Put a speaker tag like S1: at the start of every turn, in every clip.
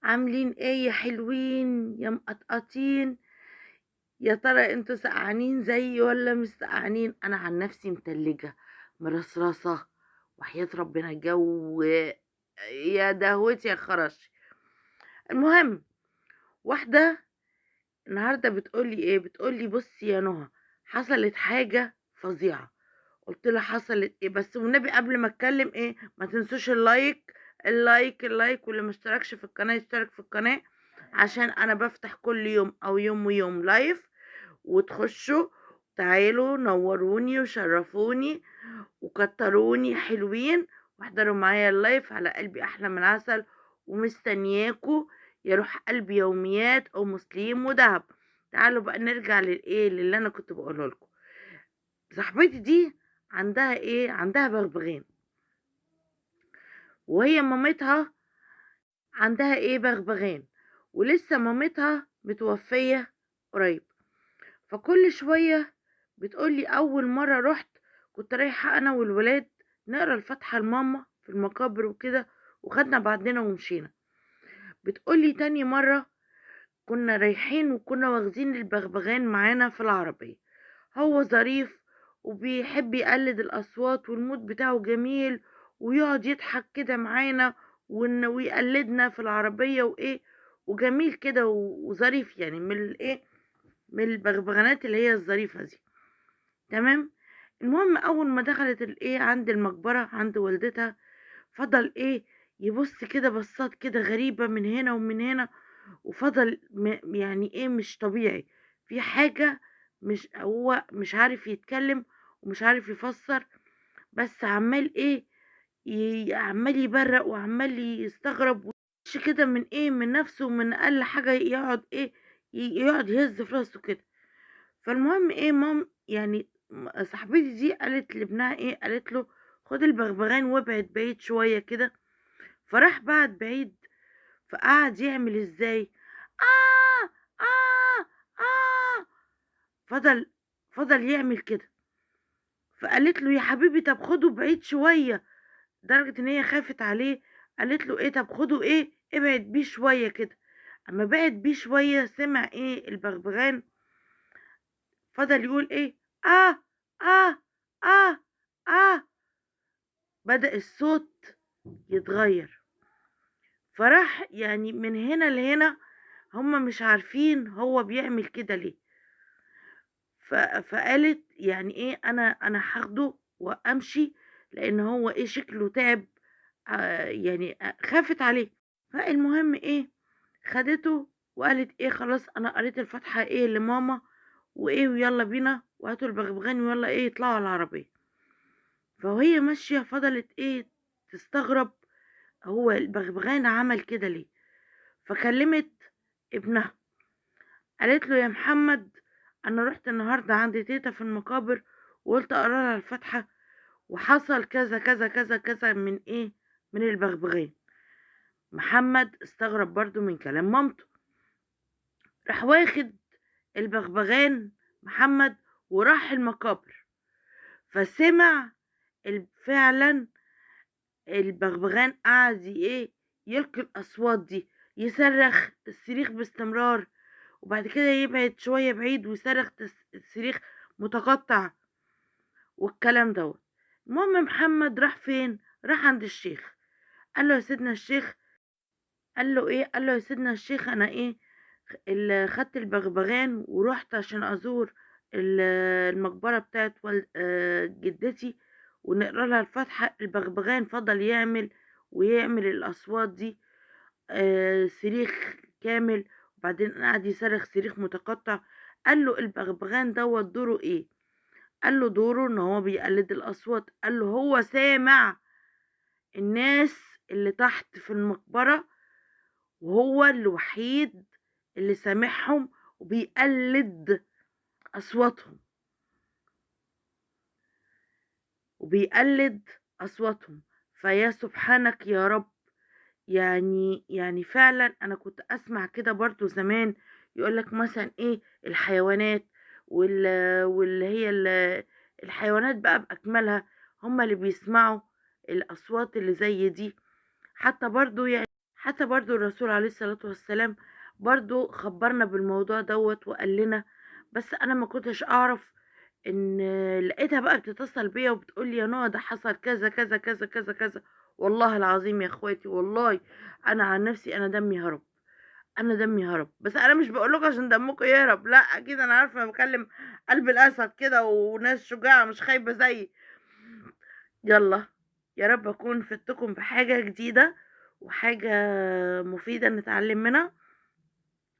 S1: عاملين ايه يا حلوين يا مقطقطين؟ يا ترى انتوا سقعانين زيي ولا مش سقعانين؟ انا عن نفسي متلجة مرصرصة، وحياة ربنا الجو يا دهوتي يا خرش. المهم، واحدة النهاردة بتقولي ايه؟ بتقولي بصي يا نهى، حصلت حاجة فظيعة. قلت لها حصلت ايه؟ بس والنبي قبل ما اتكلم ايه، ما تنسوش اللايك اللايك اللايك، واللي مشتركش في القناة يشترك في القناة، عشان انا بفتح كل يوم او يوم ويوم لايف، وتخشوا تعالوا نوروني وشرفوني وكتروني حلوين، واحضروا معايا اللايف على قلبي احلى من عسل. ومستنياكوا يا روح قلبي يوميات او مسلم ودهب. تعالوا بقى نرجع للايه اللي انا كنت بقوله لكم. صاحبتي دي عندها ايه؟ عندها بغبغان، وهي مامتها عندها ايه؟ بغبغان. ولسه مامتها متوفية قريب. فكل شوية بتقولي أول مرة رحت كنت رايحة أنا والولاد نقرا الفاتحة لماما في المقابر وكده، وخدنا بعضنا ومشينا. بتقولي تاني مرة كنا رايحين وكنا واخدين البغبغان معانا في العربية. هو ظريف وبيحب يقلد الأصوات والمود بتاعه جميل، ويقعد يضحك كده معانا ويقلدنا في العربية وإيه، وجميل كده وظريف، يعني من الإيه، من البغبغانات اللي هي الظريفة دي. تمام. المهم أول ما دخلت الإيه عند المقبرة عند والدتها، فضل إيه يبص كده بصات كده غريبة من هنا ومن هنا، وفضل يعني ايه مش طبيعي، في حاجة، مش هو مش عارف يتكلم ومش عارف يفسر، بس عمال ايه عمال يبرق وعمال يستغرب وش كده من ايه من نفسه، من اقل حاجة يقعد ايه يقعد يهز في راسه كده. فالمهم ايه مام يعني صاحبتي دي قالت لابنها ايه، قالت له خد البغبغان وابعد بعيد شوية كده. فراح بعد بعيد، فقعد يعمل ازاي، آه آه آه، فضل فضل يعمل كده. فقالت له يا حبيبي طب خده بعيد شوية، لدرجة ان هي خافت عليه. قالت له ايه طب خده ايه ابعد بيه شوية كده. اما بعد بيه شوية سمع ايه البغبغان، فضل يقول ايه، آه آه آه آه، بدأ الصوت يتغير. فراح يعني من هنا لهنا هما مش عارفين هو بيعمل كده ليه. فقالت يعني ايه انا هاخده وامشي، لان هو ايه شكله تعب. يعني خافت عليه. فالمهم ايه خدته وقالت ايه خلاص انا قريت الفاتحة ايه لماما وايه ويلا بينا وهاتوا البغبغان ويلا ايه يطلعوا على العربية. فوهي ماشية فضلت ايه تستغرب هو البغبغان عمل كده ليه. فكلمت ابنها، قالت له يا محمد انا رحت النهارده عند تيتا في المقابر وقلت اقرا لها الفاتحه، وحصل كذا كذا كذا كذا من ايه، من البغبغان. محمد استغرب برضو من كلام مامته، راح واخد البغبغان محمد وراح المقابر. فسمع فعلا البغبغان قعد ايه يلقي الاصوات دي، يصرخ الصريخ باستمرار، وبعد كده يبعد شوية بعيد ويصرخ صريخ متقطع والكلام دوت. المهم محمد راح فين؟ راح عند الشيخ. قال له يا سيدنا الشيخ، قال له ايه، قال له يا سيدنا الشيخ انا ايه اللي خدت البغبغان ورحت عشان ازور المقبرة بتاعت جدتي ونقرا لها الفاتحة. البغبغان فضل يعمل ويعمل الأصوات دي، صريخ كامل، وبعدين قعد يصرخ صريخ متقطع. قال له البغبغان دوت دوره ايه؟ قال له دوره ان هو بيقلد الاصوات. قال له هو سامع الناس اللي تحت في المقبرة، وهو الوحيد اللي سامعهم وبيقلد اصواتهم، وبيقلد اصواتهم. فيا سبحانك يا رب. يعني فعلا انا كنت اسمع كده برضو زمان، يقولك مثلا ايه الحيوانات واللي هي الحيوانات بقى باكملها هما اللي بيسمعوا الاصوات اللي زي دي. حتى برضو يعني حتى برضو الرسول عليه الصلاة والسلام برضو خبرنا بالموضوع دوت وقال لنا، بس انا ما كنتش اعرف ان لقيتها بقى بتتصل بيا وبتقول لي يا نوع ده حصل كذا كذا كذا كذا كذا. والله العظيم يا اخواتي، والله انا عن نفسي انا دمي هرب، انا دمي هرب. بس انا مش بقول لكم عشان دمكم يهرب، لا اكيد انا عارفه انا بكلم قلب الاسد كده وناس شجاعه مش خايبه زيي. يلا، يا رب اكون فدتكم بحاجه جديده وحاجه مفيده نتعلم منها.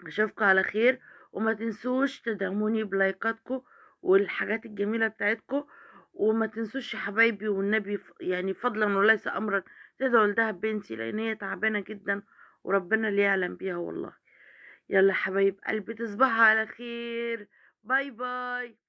S1: اشوفكم على خير، وما تنسوش تدعموني بلايكاتكم والحاجات الجميله بتاعتكم. وما تنسوش يا حبايبي والنبي يعني فضلا وليس امرا تدعوا لدهب بنتي، لان هي تعبانه جدا وربنا اللي يعلم بيها والله. يلا حبايب قلبي، تصبحوا على خير. باي باي.